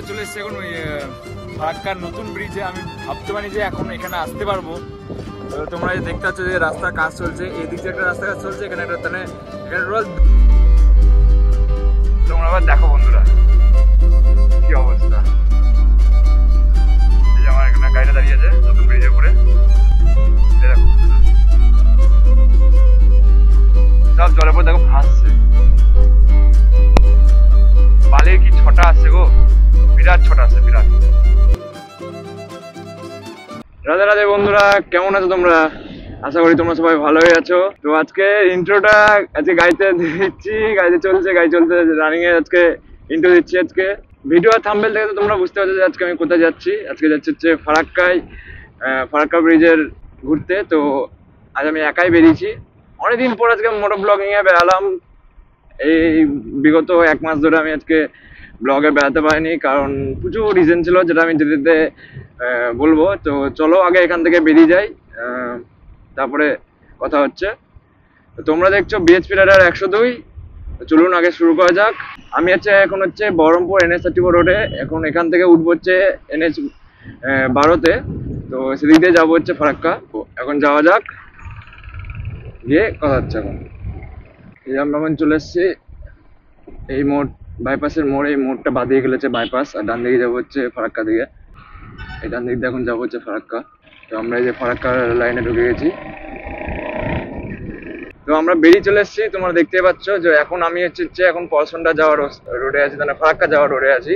চলে এসেছি এখন ওই ফারাক্কার নতুন ব্রিজে। আমি ভাবতে পারি যে এখন এখানে আসতে পারবো। তো তোমরা যে দেখতে পাচ্ছ যে রাস্তার কাজ চলছে, এই দিক দিয়ে একটা রাস্তার কাজ চলছে, এখানে একটা এখানে রোজ তোমরা আবার দেখো বন্ধুরা কি অবস্থা। এই যে আমার এখানে গাড়িটা দাঁড়িয়ে আছে নতুন ব্রিজের উপরে, দেখো সব জলের পর দেখো ভাসছে। বালির কি ছটা আসছে গো, বিরাট ছটা আসছে, বিরাট। রাধে রাধে বন্ধুরা, কেমন আছো তোমরা? আশা করি তোমরা সবাই ভালোই আছো। তো আজকে ইন্ট্রোটা আজকে গাড়িতে দিচ্ছি, গাড়িতে চলছে, গাড়ি চলতে রানিং এ আজকে ইন্ট্রো দিচ্ছি। আজকে ভিডিও আর থাম্বনেল থেকে তো তোমরা বুঝতে পারছো যে আজকে আমি কোথায় যাচ্ছি। আজকে যাচ্ছি হচ্ছে ফারাক্কায়, ফারাক্কা ব্রিজের ঘুরতে। তো আজ আমি একাই বেরিয়েছি, অনেকদিন পর আজকে মোটো ব্লগিং এ বেরালাম। এই বিগত 1 মাস ধরে আমি আজকে ব্লগে বেড়াতে পারিনি, কারণ প্রচুর রিজন ছিল যেটা আমি যেতে যেতে বলবো। তো চলো আগে এখান থেকে বেরিয়ে যাই, তারপরে কথা হচ্ছে। তো তোমরা দেখছো বিএচপি রাইডার 102। চলুন আগে শুরু করা যাক। আমি এখন হচ্ছে বহরমপুর NH34 রোডে। এখন এখান থেকে উঠবো হচ্ছে NH 12-তে। তো সেদিক দিয়ে যাবো হচ্ছে ফারাক্কা। এখন যাওয়া যাক, গিয়ে কথা হচ্ছে। এখন আমরা এখন চলে এসছি এই মোড়, বাইপাসের মোড়। এই মোড়টা বাদিয়ে গেলেছে বাইপাস, আর ডান দিকে যাবো হচ্ছে ফারাক্কা দিকে। এই ডান দিক দিয়ে এখন যাবো হচ্ছে ফারাক্কা। তো আমরা এই যে ফারাক্কা লাইনে ঢুকে গেছি। তো আমরা বেরিয়ে চলে এসেছি, তোমরা দেখতে পাচ্ছ যে এখন আমি হচ্ছে এখন পলসন্ডা যাওয়ার রোডে আছি, মানে ফারাক্কা যাওয়ার রোডে আছি।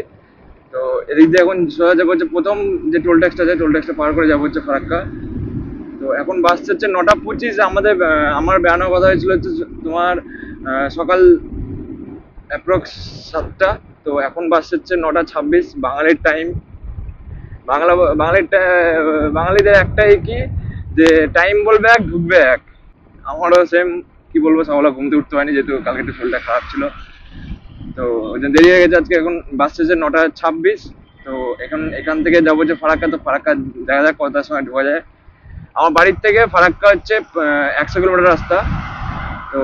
তো এদিক দিয়ে এখন সোজা যাবো হচ্ছে প্রথম যে টোল ট্যাক্সটা আছে, টোল ট্যাক্সটা পার করে যাবো হচ্ছে ফারাক্কা। তো এখন বাসছে হচ্ছে 9:25। আমার বেড়ানোর কথা হয়েছিল হচ্ছে তোমার সকাল অ্যাপ্রক্স 7টা। তো এখন বাসছে হচ্ছে 9:26 বাঙালির টাইম। বাঙালিদের একটাই কি যে টাইম বলবে এক, ঢুকবে এক। আমারও সেম, কি বলবো, সকালে ঘুমতে উঠতে হয়নি যেহেতু কালকে একটু শরীরটা খারাপ ছিল। তো ওই জন্য দেরি হয়ে গেছে আজকে। এখন বাসছে হচ্ছে 9:26। তো এখান থেকে যাবো যে ফারাক্কা। তো ফারাক্কা দেখা যাক কটার সময় ঢোকা যায়। আমার বাড়ির থেকে ফারাক্কা হচ্ছে 100 কিলোমিটার রাস্তা। তো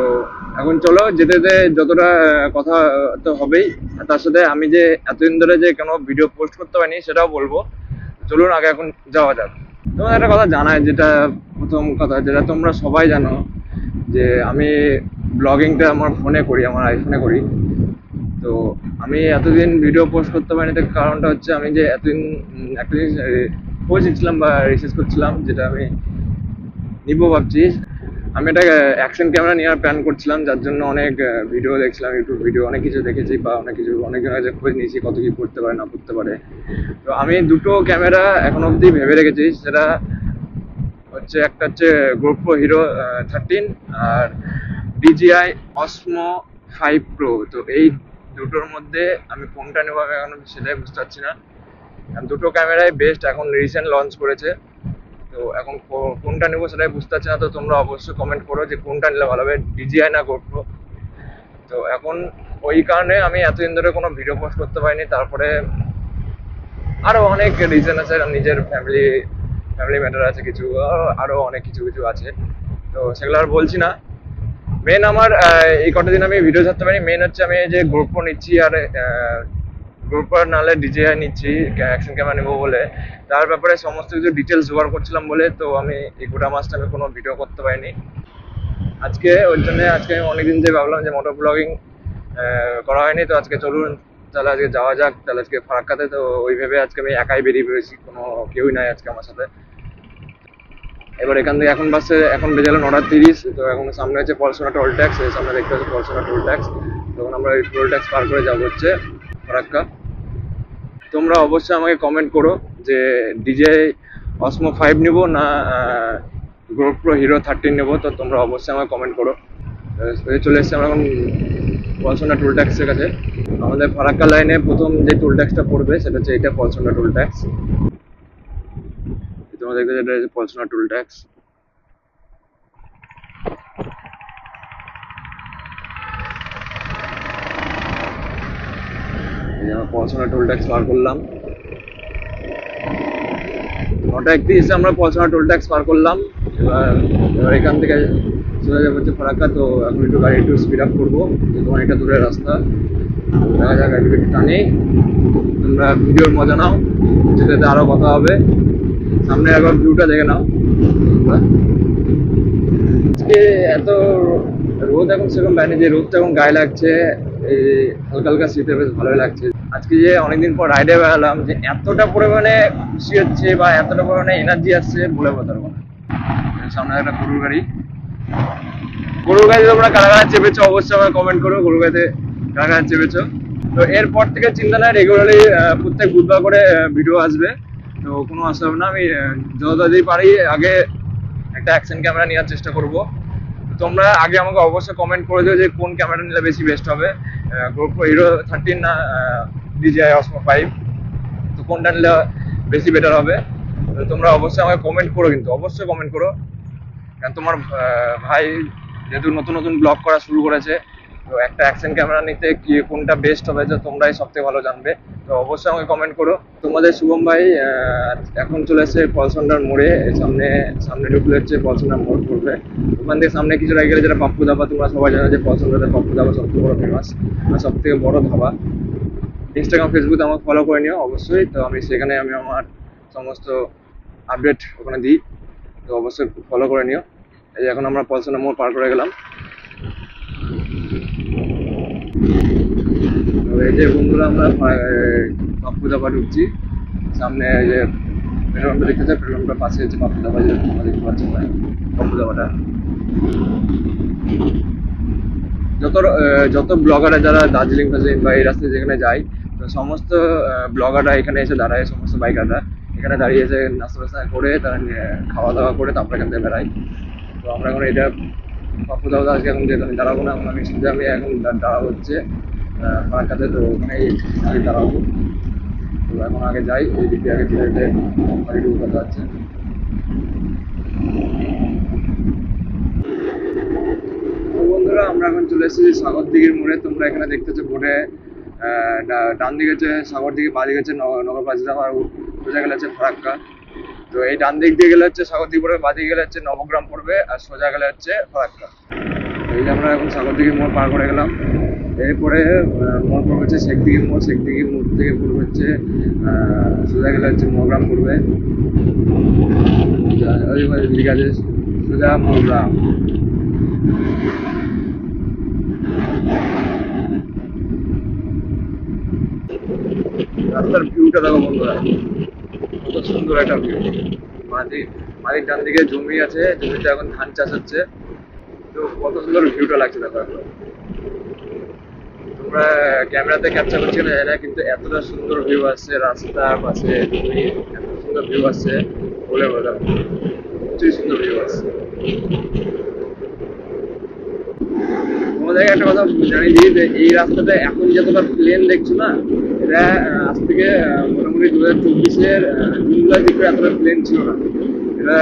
এখন চলো যেতে যেতে যতটা কথা তো হবেই, তার সাথে আমি যে এতদিন ধরে যে কোনো ভিডিও পোস্ট করতে পারিনি সেটাও বলবো। চলুন আগে এখন যাওয়া যাক। তোমার একটা কথা জানাই, যেটা প্রথম কথা, যেটা তোমরা সবাই জানো, যে আমি ব্লগিংটা আমার ফোনে করি, আমার আইফোনে করি। তো আমি এতদিন ভিডিও পোস্ট করতে পারিনি, তার কারণটা হচ্ছে আমি যে এতদিন একটা জিনিস খোঁজ নিচ্ছিলাম বা রিসার্চ করছিলাম, যেটা আমি নিবো ভাবছি। আমি একটা অ্যাকশন ক্যামেরা নেওয়ার প্ল্যান করছিলাম, যার জন্য অনেক ভিডিও দেখছিলাম, ইউটিউব ভিডিও অনেক কিছু দেখেছি, বা অনেকজনের কাছে খোঁজ নিয়েছি কত কি করতে পারে না করতে পারে। তো আমি দুটো ক্যামেরা এখন অবধি ভেবে রেখেছি, সেটা হচ্ছে একটা হচ্ছে GoPro Hero 13 আর DJI Osmo 5 Pro। তো এই দুটোর মধ্যে আমি কোনটা নেবো আমি এখন সেটাই বুঝতে পারছি না। দুটো ক্যামেরাই বেস্ট, এখন রিসেন্ট লঞ্চ করেছে। তো এখন কোনটা নেবো সেটাই বুঝতে পারছি না। তো তোমরা অবশ্যই কমেন্ট করো যে কোনটা নিলে ভালো হবে, DJI না GoPro। তো এখন ওই কারণে আমি এতদিন ধরে কোনো ভিডিও পোস্ট করতে পারিনি। তারপরে আরো অনেক রিজন আছে, নিজের ফ্যামিলি ম্যাটার আছে কিছু, আরো অনেক কিছু আছে। তো সেগুলো আর বলছি না। মেন আমার এই কটা দিন আমি ভিডিও ছাড়তে পারি, মেন হচ্ছে আমি যে GoPro নিচ্ছি, আর GoPro নাহলে DJI নিচ্ছি অ্যাকশন ক্যামেরা নেবো বলে। তার ব্যাপারে সমস্ত কিছু ডিটেলস জোগাড় করছিলাম বলে তো আমি এই গোটা মাসটা আমি কোনো ভিডিও করতে পারিনি। আজকে ওই জন্য আজকে আমি অনেকদিন থেকে ভাবলাম যে মোটো ব্লগিং করা হয়নি। তো আজকে চলুন তাহলে আজকে যাওয়া যাক। তাহলে আজকে ফারাক্কাতে, তো ওই ভেবে আজকে আমি একাই বেরিয়ে পড়েছি, কোনো কেউই নাই আজকে আমার সাথে। এবার এখান থেকে এখন বেজে গেল 9:30। তো এখন সামনে হচ্ছে পলসোনা টোল ট্যাক্স, সামনে দেখতে হচ্ছে পলসোনা টোল ট্যাক্স। তখন আমরা এই টোল ট্যাক্স পার করে যাবো হচ্ছে ফারাক্কা। তোমরা অবশ্যই আমাকে কমেন্ট করো যে DJI Osmo 5 নেবো না GoPro Hero 13 নেবো। তো তোমরা অবশ্যই আমাকে কমেন্ট করো। চলে এসেছি আমরা এখন পলসোনা টোল ট্যাক্সের কাছে। আমাদের ফারাক্কা লাইনে প্রথম যে টোল ট্যাক্সটা পড়বে সেটা হচ্ছে এইটা, পলসোনা টোল ট্যাক্স। তোমরা দেখবে যেটা হচ্ছে পলসোনা টোল ট্যাক্স। পলসোনা টোল ট্যাক্স পার করলাম। 9:31 আমরা পলসোনা টোল ট্যাক্স পার করলাম। এবার এখান থেকে চলে যাবো হচ্ছে ফারাক্কা। তো এখন একটু গাড়ি স্পিড আপ করবো, তোমার এটা দূরের রাস্তা। দেখা যাক একটু টানি, তোমরা ভিডিওর মজা নাও, যেটাতে আরো কথা হবে। সামনে একবার ভিউটা দেখে নাও। আজকে এত রোদ এখন সেরকম বাইরে, যে রোদটা এখন গায়ে লাগছে, এই হালকা হালকা শীতে বেশ ভালোই লাগছে। আজকে যে অনেকদিন পর রাইডে বেড়ালাম, যে এতটা পরিমাণে খুশি হচ্ছে বা এতটা পরিমাণে এনার্জি আসছে বলে বোঝাতে পারবো না। সামনে একটা গরুর গাড়ি, গরুর গাড়ি তোমরা কারা কারা চেপেছো অবশ্যই আমাকে কমেন্ট করো, গরুর গাড়িতে কারা কারা চেপেছো। তো এরপর থেকে চিন্তা নাই, রেগুলারলি প্রত্যেক বুধবার করে ভিডিও আসবে, তো কোনো অসুবিধা হবে না। আমি যত তাড়াতাড়ি পারি আগে একটা অ্যাকশন ক্যামেরা নেওয়ার চেষ্টা করব। তোমরা আগে আমাকে অবশ্যই কমেন্ট করে দিও যে কোন ক্যামেরা নিলে বেশি বেস্ট হবে, GoPro Hero 13 না DJI Osmo 5, তো কোনটা নিলে বেশি বেটার হবে। তো তোমরা অবশ্যই আমাকে কমেন্ট করো, কিন্তু অবশ্যই কমেন্ট করো, কারণ তোমার ভাই যেহেতু নতুন নতুন ব্লগ করা শুরু করেছে, তো একটা অ্যাকশন ক্যামেরা নিতে কি কোনটা বেস্ট হবে যে তোমরাই সব থেকে ভালো জানবে। তো অবশ্যই আমাকে কমেন্ট করো। তোমাদের শুভম ভাই এখন চলে এসেছে পলসন্ডার মোড়ে, সামনে সামনে ঢুকলে হচ্ছে পলসন্ডার মোড় পড়বে। ওখান থেকে সামনে কিছু গেলে যেটা পাপ্পু ধাবা, তোমরা সবাই জানো যে পলসন্ডারের পাপ্পু ধাবা সবথেকে বড় ফেমাস আর সব থেকে বড় ধাবা। ইনস্টাগ্রাম ফেসবুকে আমাকে ফলো করে নিও অবশ্যই, তো আমি সেখানে আমি আমার সমস্ত আপডেট ওখানে দিই, তো অবশ্যই ফলো করে নিও। এই যে এখন আমরা পলসন্ডার মোড় পার করে গেলাম। তো এই যে বন্ধুরা আমরা পাপ্পু ধাবা ঢুকছি, সামনে এই যে পেট্রোল পাম্পটা দেখতে, পেট্রোল পাম্পটার পাশে হচ্ছে পাপ্পু ধাবা, যে তোমরা দেখতে পাচ্ছ পাপ্পু ধাবাটা। যত ব্লগাররা যারা দার্জিলিং ফার্জিলিং বা এই রাস্তায় যেখানে যায়, তো সমস্ত ব্লগাররা এখানে এসে দাঁড়ায়, সমস্ত বাইকাররা এখানে দাঁড়িয়ে এসে নাস্তা টাস্তা করে তারা খাওয়া দাওয়া করে তারপরে এখান থেকে বেড়ায়। তো আমরা এখন এটা পাপ্পু ধাবা আজকে এখন যেহেতু আমি দাঁড়াবো না, এখন আমি শুনতে আমি এখন দাঁড়াবো হচ্ছে ফারাক্কাতে, তো ওখানেই আগে দাঁড়াবো। তো এখন আগে যাই, এই দিকে আগে ধীরে ধীরে বাড়িটুকু কথা হচ্ছে। তো বন্ধুরা আমরা এখন চলে এসেছি সাগর দিঘির মোড়ে। তোমরা এখানে দেখতেছো বোর্ডে ডান দিকে হচ্ছে সাগর দিঘি, বাঁ দিকে হচ্ছে নগর বাজিরাম, আর সোজা গেলে হচ্ছে ফারাক্কা। তো এই ডান দিক দিয়ে গেলে হচ্ছে সাগর দিঘি পড়বে, বাঁ দিকে গেলে হচ্ছে নবগ্রাম পড়বে, আর সোজা গেলে হচ্ছে ফারাক্কা। এই যে আমরা এখন সাগর দিঘির মোড় পার করে গেলাম। এরপরে মোড় পড়বে হচ্ছে শেখ দিঘির মোড়, শেখ দিঘির মোড় থেকে পড়বে হচ্ছে সোজা গেলে হচ্ছে নবগ্রাম পড়বে, ঠিক আছে, সোজা নবগ্রাম। রাস্তার ভিউটা দেখো বন্ধুরা, কত সুন্দর একটা ভিউ। মাঝির ডান দিকে জমি আছে, জমিতে এখন ধান চাষ হচ্ছে, তো কত সুন্দর ভিউটা লাগছে দেখো এখন। তোমরা ক্যামেরাতে ক্যাপচার করছি না জানি না, কিন্তু এতটা সুন্দর ভিউ আসছে রাস্তার পাশে, জমি, এত সুন্দর ভিউ আসছে বলে বোঝাবো, প্রচুর সুন্দর ভিউ আসছে। তোমাদেরকে একটা কথা জানিয়ে দিই যে এই রাস্তাটা এখন যতটা প্লেন দেখছো না, এটা আজ থেকে মোটামুটি 2024-এর জুন জুলাই দিকে এতটা প্লেন ছিল না। এটা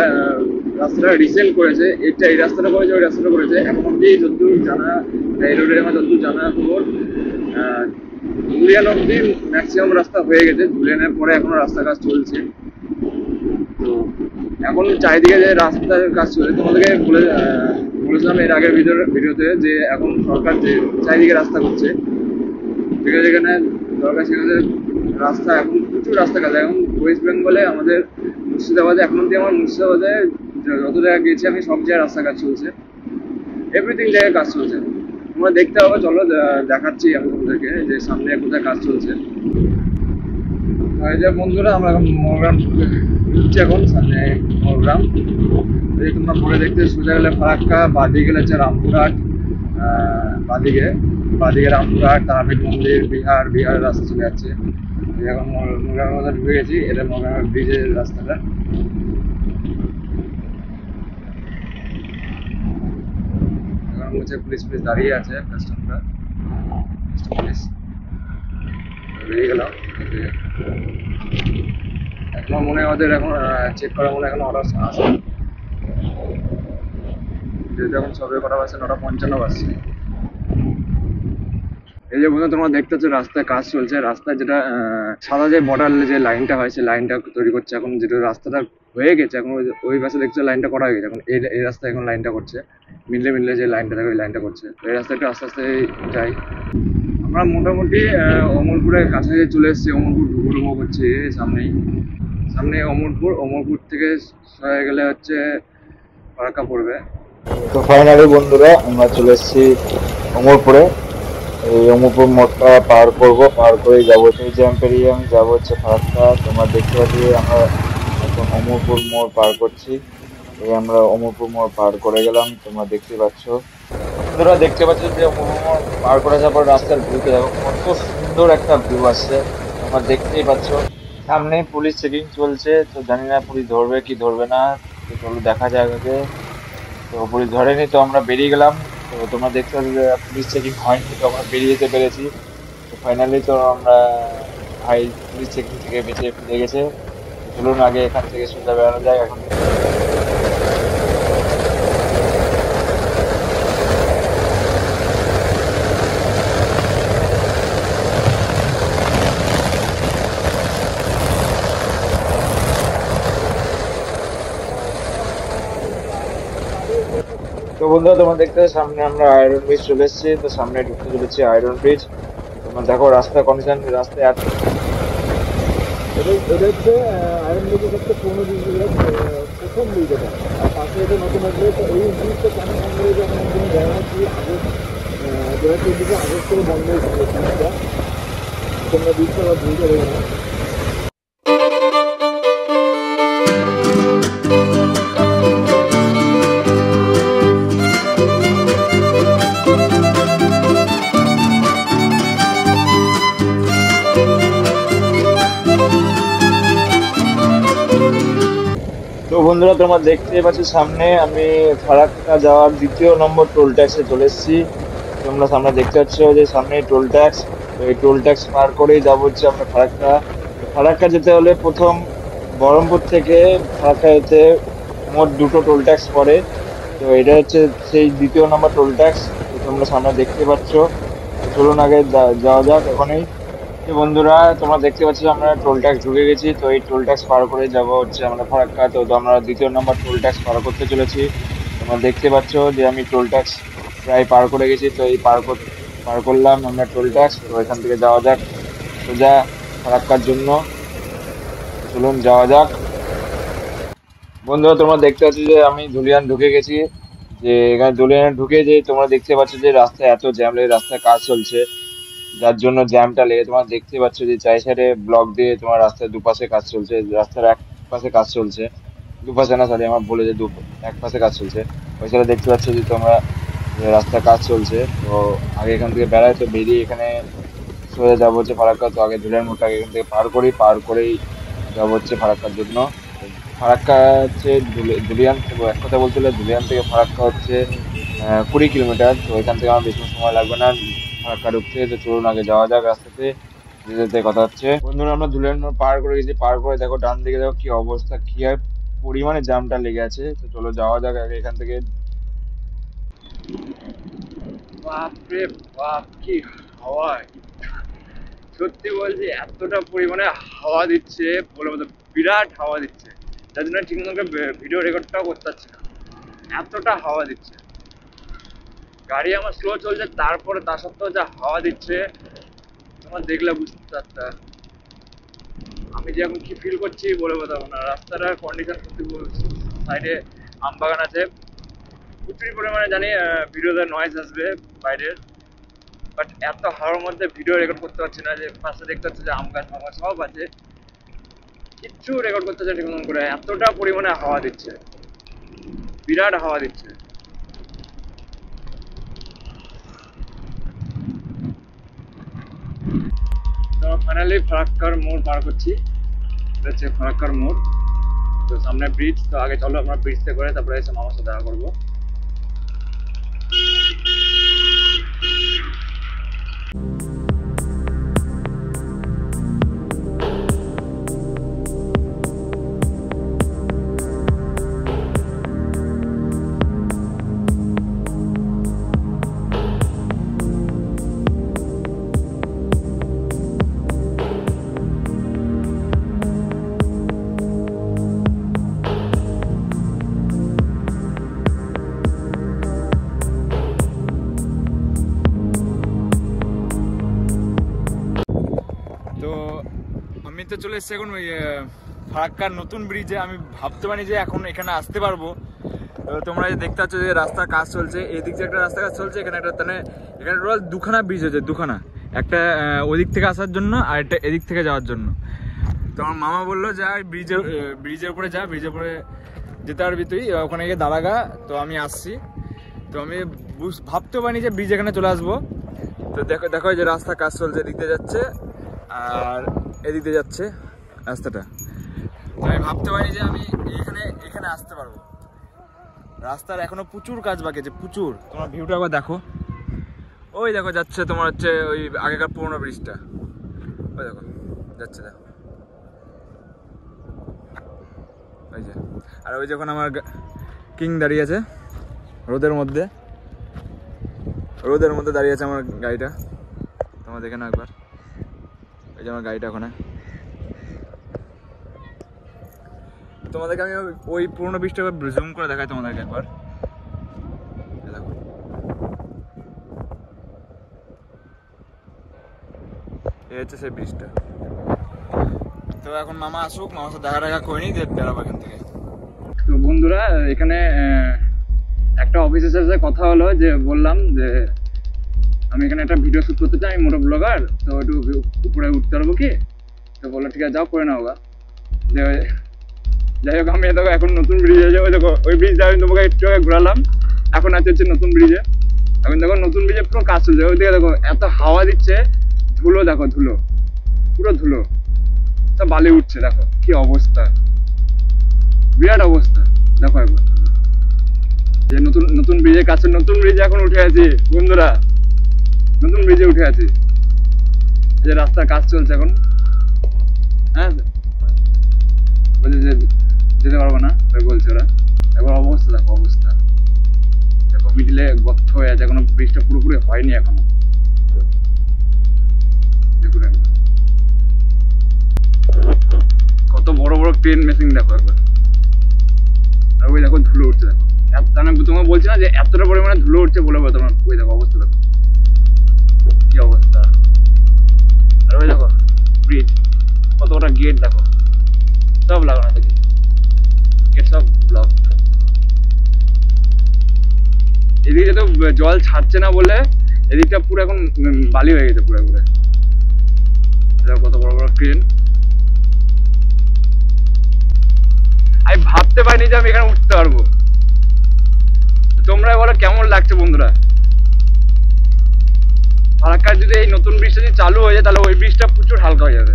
রাস্তাটা রিসেন্ট করেছে, এই রাস্তাটা করেছে, ওই রাস্তাটা করেছে। এখন অব্দি যতদূর জানা, এই রোডের আমার যতদূর জানা খবর, ধুলিয়ান অব্দি ম্যাক্সিমাম রাস্তা হয়ে গেছে, ধুলিয়ানের পরে এখনো রাস্তা কাজ চলছে। তো এখন চারিদিকে যে রাস্তার কাজ চলছে, তোমাদেরকে বলেছিলাম এর আগের ভিডিওতে যে এখন সরকার যে চারিদিকে রাস্তা করছে, যেখানে যেখানে দরকার সেখানে রাস্তা, এখন প্রচুর রাস্তা কাজ। এখন ওয়েস্ট বেঙ্গলে আমাদের মুর্শিদাবাদে, এখন অব্দি আমার মুর্শিদাবাদে যত জায়গায় গেছি আমি, সব জায়গায় রাস্তা কাজ চলছে, এভরিথিং জায়গায় কাজ চলছে। তোমরা দেখতে হবে, চলো দেখাচ্ছি আমি তোমাদেরকে যে সামনে কোথায় কাজ চলছে। এই যে বন্ধুরা আমরা এখন নবগ্রাম ঢুকছি, এখন সামনে নবগ্রাম। এই তোমরা পরে দেখতে সোজা গেলে ফারাক্কা, বাঁদিকে গেলে হচ্ছে রামপুরহাট, বাঁদিকে বাঁদিকে রামপুরহাট, তারাপীঠ মন্দির, বিহারের রাস্তা চলে যাচ্ছে। এখন নবগ্রামের মধ্যে ঢুকে গেছি, এটা নবগ্রামের ব্রিজের রাস্তাটা। এখন হচ্ছে পুলিশ দাঁড়িয়ে আছে, কাস্টমরা পুলিশ বেরিয়ে গেলাম। এখন মনে হয় ওদের এখন চেক করা মনে এখন অর্ডার আসে, যেহেতু এখন সবে করা বাজছে 9:55 বাজছে। এই যে বন্ধু তোমরা দেখতে পাচ্ছ রাস্তায় কাজ চলছে, রাস্তায় যেটা সাদা যে বর্ডার যে লাইনটা হয়, সেই লাইনটা তৈরি করছে এখন। যেটা রাস্তাটা হয়ে গেছে এখন, ওই পাশে দেখছো লাইনটা করা হয়ে গেছে, এখন এই রাস্তায় এখন লাইনটা করছে, মিডলে যে লাইনটা থাকে ওই লাইনটা করছে। এই রাস্তাটা আস্তে আস্তে যাই, আমরা মোটামুটি অমরপুরের কাছাকাছি চলে এসেছি। অমরপুর ঢুকো করছে সামনে অমরপুর থেকে সরে গেলে হচ্ছে ফারাক্কা পড়বে। তো ফাইনালি বন্ধুরা আমরা চলে এসেছি অমরপুরে। এই অমরপুর মোড়টা পার করব, পার করে যাবো সেই জ্যাম পেরিয়ে আমি যাবো হচ্ছে ফারাক্কা। তোমরা দেখতে পাচ্ছি আমরা এখন অমরপুর মোড় পার করছি। এই আমরা অমরপুর মোড় পার করে গেলাম, তোমরা দেখতে পাচ্ছ। বন্ধুরা দেখতে পাচ্ছ যে অমরপুর মোড় পার করে যাওয়ার পর রাস্তার ভিউতে দেখো কত সুন্দর একটা ভিউ আসছে, তোমরা দেখতেই পাচ্ছ। সামনে পুলিশ চেকিং চলছে, তো জানি না পুলিশ ধরবে কি ধরবে না, তো চলো দেখা যাক আগে। তো পুলিশ ধরেনি, তো আমরা বেরিয়ে গেলাম। তো তোমরা দেখতে পাচ্ছ যে পুলিশ চেকিং হয়নি, তো আমরা বেরিয়ে যেতে পেরেছি। তো ফাইনালি তো আমরা ভাই পুলিশ চেকিং থেকে বেঁচে ফিরে গেছে। তো চলুন আগে এখান থেকে সোজা বেড়ানো যায় এখন। তো বন্ধুরা তোমরা দেখতে পাচ্ছ সামনে আমরা আয়রন ব্রিজ চলে এসেছি। তো সামনে ঢুকতে চলেছি আয়রন ব্রিজ। তোমরা দেখো রাস্তার কন্ডিশন, রাস্তায় এত এটা হচ্ছে আয়রন ব্রিজের সবচেয়ে পুরোনো ব্রিজগুলো, প্রথম ব্রিজ এটা। আর পাশে এটা নতুন আসবে। তো এই ব্রিজটা কেন বন্ধ হয়েছে এখন একদিন জানা যাচ্ছে আগস্ট 2024 আগস্ট থেকে বন্ধ হয়েছিল ব্রিজটা। তোমরা ব্রিজটা বা ব্রিজটা দেখে না। তো বন্ধুরা তোমরা দেখতেই পাচ্ছ সামনে আমি ফারাক্কা যাওয়ার 2য় নম্বর টোল ট্যাক্সে চলে এসেছি। তোমরা সামনে দেখতে পাচ্ছ যে সামনে টোল ট্যাক্স। তো এই টোল ট্যাক্স পার করেই যাবো হচ্ছে আমরা ফারাক্কা। তো ফারাক্কা যেতে হলে প্রথম বহরমপুর থেকে ফারাক্কা যেতে মোট 2টো টোল ট্যাক্স পড়ে। তো এটা হচ্ছে সেই 2য় নম্বর টোল ট্যাক্স। তো তোমরা সামনে দেখতে পাচ্ছ। তো চলুন আগে যাওয়া যাক এখনই। তো বন্ধুরা তোমরা দেখতে পাচ্ছ আমরা টোল ট্যাক্স ঢুকে গেছি। তো এই টোল ট্যাক্স পার করে যাব হচ্ছে আমরা ফারাক্কা। তো আমরা 2য় নম্বর টোল ট্যাক্স পার করতে চলেছি। তোমরা দেখতে পাচ্ছ যে আমি টোল ট্যাক্স প্রায় পার করে গেছি। তো এই পার করলাম আমরা টোল ট্যাক্স। তো এখান থেকে যাওয়া যাক সোজা ফারাক্কার জন্য। চলুন যাওয়া যাক। বন্ধুরা তোমরা দেখতে পাচ্ছ যে আমি ধুলিয়ান ঢুকে গেছি। যে এখানে ধুলিয়ানে ঢুকে যে তোমরা দেখতে পাচ্ছ যে রাস্তায় এত জ্যাম লেগে, রাস্তায় কাজ চলছে যার জন্য জ্যামটা লেগে। তোমরা দেখতে পাচ্ছ যে চাই সাইডে ব্লক দিয়ে তোমার রাস্তার দুপাশে কাজ চলছে, রাস্তার এক পাশে কাজ চলছে, দুপাশে না সরি আমার বলে যে এক পাশে কাজ চলছে। ওই সাইডে দেখতে পাচ্ছ যে তোমরা যে রাস্তার কাজ চলছে। তো আগে এখান থেকে বেড়ায়, তো বেরিয়ে এখানে সোজা যাবো হচ্ছে ফারাক্কা। তো আগে ধুলিয়ান মোড়টাকে এখান থেকে পার করেই যাবো হচ্ছে ফারাক্কার জন্য। তো ফারাক্কা হচ্ছে ধুলিয়ান থেকে, এক কথা বলতে হলে ধুলিয়ান থেকে ফারাক্কা হচ্ছে 20 কিলোমিটার। তো এখান থেকে আমার বেশি সময় লাগবে না ফারাক্কা ঢুকতে। তো চলুন আগে যাওয়া যাক রাস্তাতে, যেতে যেতে কথা হচ্ছে। বন্ধুরা আমরা ধুলিয়ান মোড় পার করে গেছি, পার করে দেখো ডান দিকে দেখো কি অবস্থা, কি আর পরিমাণে জ্যামটা লেগে আছে। তো চলো যাওয়া যাক আগে এখান থেকে। বাপরে বাপ, কি হাওয়া! সত্যি বলছি, এতটা পরিমাণে হাওয়া দিচ্ছে বলে মতো, বিরাট হাওয়া দিচ্ছে, যার জন্য ঠিক মতো ভিডিও রেকর্ডটাও করতে পারছি না, এতটা হাওয়া দিচ্ছে। গাড়ি আমার স্লো চলছে, তারপরে তা সত্ত্বেও যা হাওয়া দিচ্ছে তোমার দেখলে বুঝতে পারতা আমি যে এখন কি ফিল করছি বলে বোঝাবো না। রাস্তাটার কন্ডিশন সত্যি, সাইডে আম বাগান আছে, প্রচুর পরিমাণে জানি ভিডিওতে নয়েজ আসবে বাইরের, বাট এত হাওয়ার মধ্যে ভিডিও রেকর্ড করতে পারছি না। যে পাশে দেখতে পাচ্ছি যে আম গাছ সব আছে, কিচ্ছু রেকর্ড করতে চাই ঠিক মতন করে, এতটা পরিমাণে হাওয়া দিচ্ছে, বিরাট হাওয়া দিচ্ছে। তো ফাইনালি ফারাক্কার মোড় পার করছি, এটা হচ্ছে ফারাক্কার মোড়। তো সামনে ব্রিজ, তো আগে চলো আমরা ব্রিজ থেকে করে তারপরে এসে মামার সাথে দেখা করবো। ঘুরতে চলে এসেছি এখন ওই ফারাক্কার নতুন ব্রিজে। আমি ভাবতে পারি যে এখন এখানে আসতে পারবো। তোমরা যে দেখতে পাচ্ছ যে রাস্তার কাজ চলছে, এদিক থেকে একটা রাস্তার কাজ চলছে, এখানে একটা মানে এখানে টোটাল দুখানা ব্রিজ হয়েছে, দুখানা, একটা ওদিক থেকে আসার জন্য আর একটা এদিক থেকে যাওয়ার জন্য। তো আমার মামা বললো যে ব্রিজের উপরে যা, ব্রিজের উপরে যেতে পারবি তুই, ওখানে গিয়ে দাঁড়াগা। তো আমি আসছি, তো আমি ভাবতেও পারিনি যে ব্রিজ এখানে চলে আসবো। তো দেখো দেখো যে রাস্তার কাজ চলছে, এদিক দিয়ে যাচ্ছে আর এদিক দিয়ে যাচ্ছে রাস্তাটা। আমি ভাবতে পারি যে আমি এখানে আসতে পারবো। রাস্তার এখনো প্রচুর কাজ বাকি আছে, প্রচুর। তোমার ভিউটা একবার দেখো, ওই দেখো যাচ্ছে তোমার হচ্ছে ওই আগেকার পুরোনো ব্রিজটা, ওই দেখো যাচ্ছে, দেখো ওই যে। আর ওই যখন আমার কিং দাঁড়িয়ে আছে রোদের মধ্যে দাঁড়িয়ে আছে আমার গাড়িটা, তোমরা দেখে নাও একবার। ওই যে আমার গাড়িটা ওখানে। তোমাদেরকে আমি ওই পুরোনো ব্রিজটা জুম করে দেখাই তোমাদেরকে একবার, দেখো। এই হচ্ছে সেই ব্রিজটা। তো এখন মামা আসুক, মামার সাথে দেখা করে নিই, যে বেরোবো এখান থেকে। তো বন্ধুরা, এখানে একটা অফিসের সাথে কথা হলো, যে বললাম যে আমি এখানে একটা ভিডিও শুট করতে চাই, আমি মোটো ব্লগার, তো একটু উপরে উঠতে পারবো কি? তো বললো ঠিক আছে যাও, করে নাও গা। যাই হোক, আমি দেখো এখন নতুন ব্রিজে যাবো, দেখো ওই ব্রিজ আমি তোমাকে একটু ঘোরালাম, এখন আছে হচ্ছে নতুন ব্রিজে। এখন দেখো নতুন ব্রিজে পুরো কাজ চলছে, ওই দিকে দেখো এত হাওয়া দিচ্ছে, ধুলো দেখো, ধুলো, পুরো ধুলো, সব বালি উঠছে, দেখো কি অবস্থা, বিরাট অবস্থা। দেখো একবার যে নতুন ব্রিজের কাছে, নতুন ব্রিজে এখন উঠে আছি বন্ধুরা, নতুন ব্রিজে উঠে আছি। যে রাস্তার কাজ চলছে এখন, হ্যাঁ বলছে যে যেতে পারবো না, বলছে ওরা। এখন অবস্থা দেখো, অবস্থা দেখো, মিডিলে গর্ত হয়ে আছে, এখনো ব্রিজটা পুরোপুরি হয়নি এখনো। দেখুন কত বড় বড় ক্রেন মেশিন, দেখো একবার। আর ওই দেখো ধুলো উঠছে, দেখো তোমাকে বলছি না যে এতটা পরিমাণে ধুলো উঠছে বলে তোমার, ওই দেখো অবস্থা, দেখো কি অবস্থা। আর ওই দেখো ব্রিজ, কত কটা গেট দেখো, সব লাগানো, দেখি গেট সব ব্লক। এদিকে তো জল ছাড়ছে না বলে এদিকটা পুরো এখন বালি হয়ে গেছে পুরো ঘুরে। দেখো কত বড় বড় ক্রেন। আমি ভাবতে পারিনি যে আমি এখানে উঠতে পারবো। তোমরা বলো কেমন লাগছে বন্ধুরা? ফারাক্কার যদি এই নতুন ব্রিজটা যদি চালু হয়ে যায়, তাহলে ওই ব্রিজটা প্রচুর হালকা হয়ে যাবে।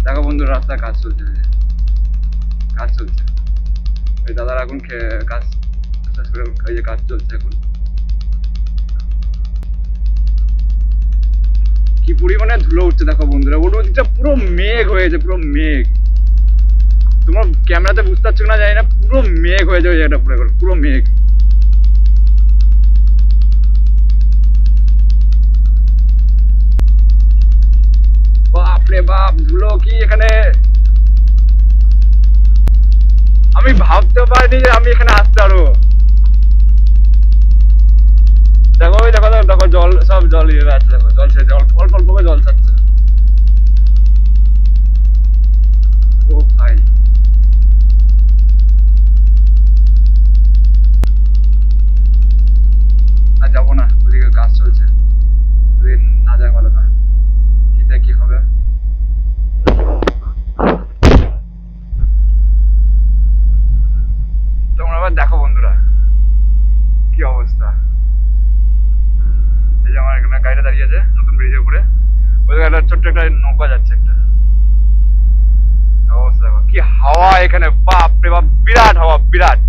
দেখো বন্ধুরা, রাস্তায় কাজ চলছে, কাজ চলছে। ওই দাদারা এখন কাজ কাজ চলছে এখন। কি পরিমাণে ধুলো উঠছে দেখো বন্ধুরা, ওর ওদিকটা পুরো মেঘ হয়েছে, পুরো মেঘ। তোমার ক্যামেরাতে বুঝতে পারছো না জানি না, পুরো মেঘ হয়ে যাবে এটা, পুরো মেঘ। বাপরে বাপ, ধুলো কি এখানে! আমি ভাবতে পারিনি যে আমি এখানে আসতে পারবো। দেখো ওই দেখো দেখো জল, সব জল ইয়ে আছে, দেখো জল ছেড়েছে, অল্প অল্প করে জল ছাড়ছে। ও ভাই, আর যাবো না, ওদিকে কাজ চলছে, যদি না যায় ভালো না, কি হবে। তোমরা আবার দেখো বন্ধুরা কি অবস্থা। এই যে আমার এখানে গাড়িটা দাঁড়িয়ে আছে নতুন ব্রিজের উপরে, ওই একটা ছোট্ট একটা নৌকা যাচ্ছে একটা। অবস্থা দেখো কি হাওয়া এখানে, বাপ রে বাপ, বিরাট হাওয়া, বিরাট।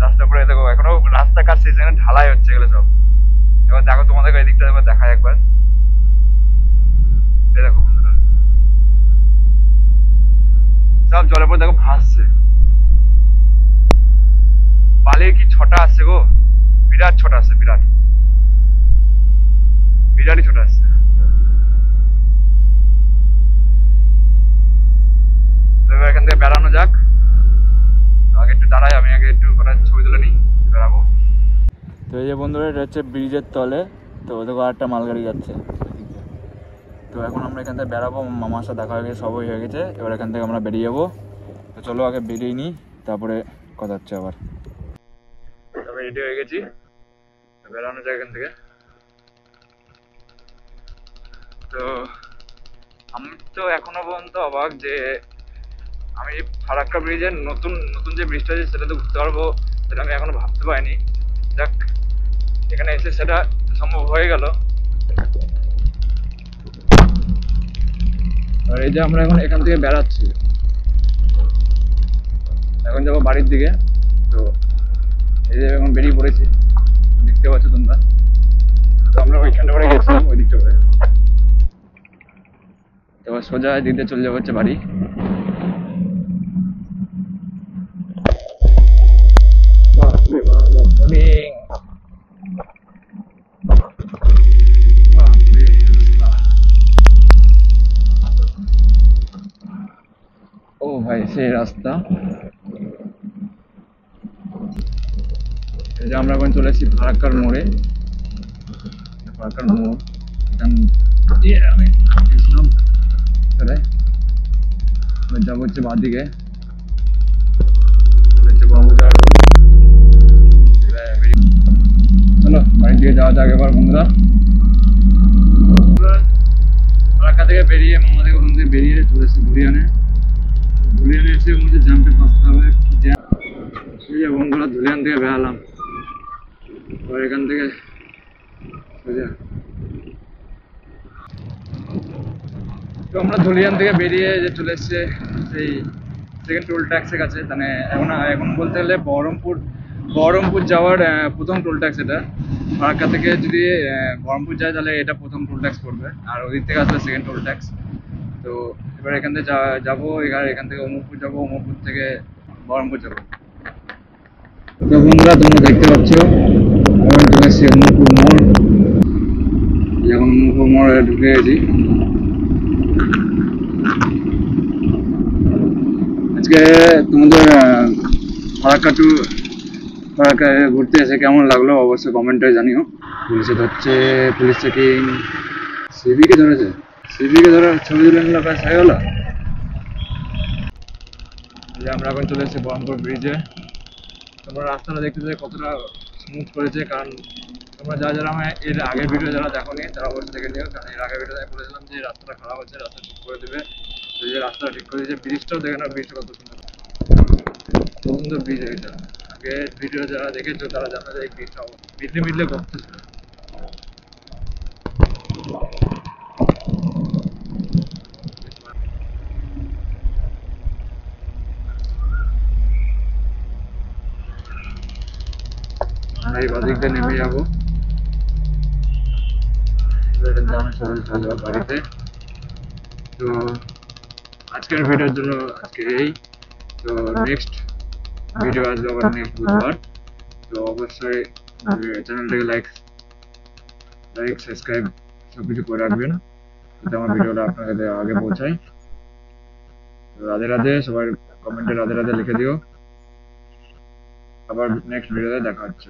রাস্তা উপরে দেখো, এখনো রাস্তা কাজ শেষ, এখানে ঢালাই হচ্ছে এগুলো সব। এবার দেখো তোমাদেরকে এই দিকটা একবার দেখায় একবার, এই দেখো বন্ধুরা, সব জলের পর দেখো ভাসছে। বালির কি ছটা আসছে গো, বিরাট ছটা আসছে, বিরাট, বিরাটই ছটা আসছে। এখান থেকে বেড়ানো যাক, আগে একটু দাঁড়াই, আমি আগে একটু ছবি তুলে নিই, বেড়াবো। তো এই যে বন্ধুরা, এটা হচ্ছে ব্রিজের তলে, তো ওদেরকে আরেকটা মালগাড়ি যাচ্ছে। তো এখন আমরা এখান থেকে বেরাবো, মামার সাথে দেখা হয়ে গেছে, সবই হয়ে গেছে, এবার এখান থেকে আমরা বেরিয়ে যাবো। তো চলো আগে বেরিয়ে নিই, তারপরে কথা হচ্ছে আবার। তবে রেডি হয়ে গেছি, বেরানো যায় এখান থেকে। তো আমি তো এখনো পর্যন্ত অবাক যে আমি ফারাক্কা ব্রিজের নতুন নতুন যে ব্রিজটা আছে সেটা তো ঘুরতে পারবো, সেটা আমি এখনো ভাবতে পারিনি। যাক, এখানে এসে সেটা সম্ভব হয়ে গেল। আর এই যে আমরা এখন এখান থেকে বেড়াচ্ছি, এখন যাবো বাড়ির দিকে। তো এই যে এখন বেরিয়ে পড়েছি, দেখতে পাচ্ছ তোমরা। তো আমরা ওইখানটা করে গেছিলাম, ওই দিকটা করে। এবার সোজা দিকটা চলে যাবো হচ্ছে বাড়ি। ও ভাই, সেই রাস্তা। এই যে আমরা এখন চলে এসেছি ফারাক্কার মোড়ে। ফারাক্কার মোড় এখান দিয়ে আমি গেছিলাম, যাবো হচ্ছে বাঁদিকে, চলো বাড়ির দিকে যাওয়া যাক এবার বন্ধুরা। ফারাক্কা থেকে বেরিয়ে, মামা থেকে ওখান থেকে বেরিয়ে চলে এসেছি ধুলিয়ানে। ধুলিয়ানে এসে মধ্যে জ্যাম্পে ফাঁসতে হবে। সেই যে বন্ধুরা ধুলিয়ান থেকে বেরালাম, এবার এখান থেকে সোজা। তো আমরা ধুলিয়ান থেকে বেরিয়ে যে চলে এসছে সেই সেকেন্ড টোল ট্যাক্সের কাছে। মানে এখন বলতে গেলে বহরমপুর যাওয়ার প্রথম টোল ট্যাক্স এটা। ফারাক্কা থেকে যদি বহরমপুর যায় তাহলে এটা প্রথম টোল ট্যাক্স পড়বে, আর ওদিক থেকে আসলে সেকেন্ড টোল ট্যাক্স। তো এবার এখান থেকে যাবো, এখান থেকে অমরপুর যাবো, অমরপুর থেকে বহরমপুর যাবো। তো বন্ধুরা তোমরা দেখতে পাচ্ছ এখন চলে এসছি অমরপুর মোড়। এখন অমরপুর মোড়ে ঢুকে গেছি। আজকে তোমাদের ফারাক্কা ঘুরতে এসে কেমন লাগলো অবশ্যই কমেন্টে জানিও। পুলিশে ধরছে, পুলিশ চেকিং, সিভিকে ধরেছে, সিভিকে ধরে ছবি তুলে নিল, প্রায় হয়ে গেল। যে আমরা এখন চলে এসেছি বহরমপুর ব্রিজে। তোমরা রাস্তাটা দেখতেছে কতটা স্মুথ করেছে, কারণ তোমরা যারা আমার এর আগের ভিডিও যারা দেখোনি তারা অবশ্যই দেখে নিও, কারণ এর আগের ভিডিওতে আমি বলেছিলাম যে রাস্তাটা খারাপ হচ্ছে, রাস্তা ঠিক করে দেবে। তো যে রাস্তাটা ঠিক করে দিয়েছে, ব্রিজটাও দেখে নাও, ব্রিজটা কত সুন্দর সুন্দর ব্রিজ হয়েছে। আগে ভিডিও যারা দেখেছো তারা জানো যে এই ব্রিজটা মিডলে করতে ছিল। আমরা এই বাদিকটা নেমে যাবো, বাড়িতে। তো আজকের ভিডিওর জন্য আজকে এই। তো নেক্সট ভিডিও আসবে আবার নেক্সট বুধবার। তো অবশ্যই চ্যানেলটাকে লাইক সাবস্ক্রাইব সবকিছু করে রাখবেন, যাতে আমার ভিডিওটা আপনাদের আগে পৌঁছায়। তো রাধে রাধে, সবাই কমেন্টে রাধে রাধে লিখে দিও। আবার নেক্সট ভিডিওতে দেখা হচ্ছে।